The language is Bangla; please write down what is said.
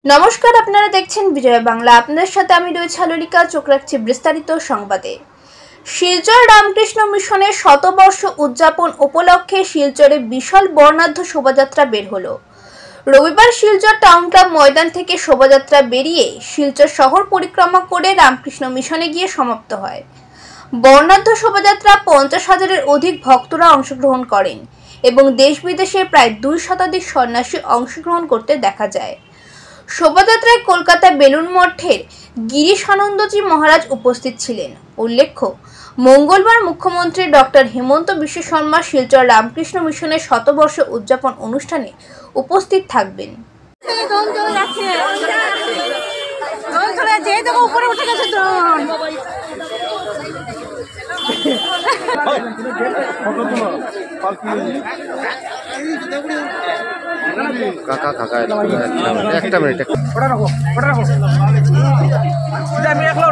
নমস্কার, আপনারা দেখছেন বিজয় বাংলা। আপনাদের সাথে আমি রয়েছি হালুলিকা। চোখ রাখছি বিস্তারিত সংবাদে। শিলচর রামকৃষ্ণ মিশনের শতবর্ষ উদযাপন উপলক্ষে শিলচরে বিশাল বর্ণাঢ্য শোভাযাত্রা বের হলো। রবিবার শিলচর টাউন ক্লাব ময়দান থেকে শোভাযাত্রা বেরিয়ে শিলচর শহর পরিক্রমা করে রামকৃষ্ণ মিশনে গিয়ে সমাপ্ত হয়। বর্ণাঢ্য শোভাযাত্রা 50,000-এর অধিক ভক্তরা অংশগ্রহণ করেন এবং দেশ বিদেশের প্রায় 2 শতাধিক সন্ন্যাসী অংশগ্রহণ করতে দেখা যায়। শোভাযাত্রায় কলকাতা বেলুন মঠের গিরিশানন্দজি মহারাজ উপস্থিত ছিলেন। উল্লেখ্য, মঙ্গলবার মুখ্যমন্ত্রী ডক্টর হেমন্ত বিশ্ব শর্মা শিলচর রামকৃষ্ণ মিশনের শতবর্ষ উদযাপন অনুষ্ঠানে উপস্থিত থাকবেন। কাকা কাকা একটা মিনিট আমি একলা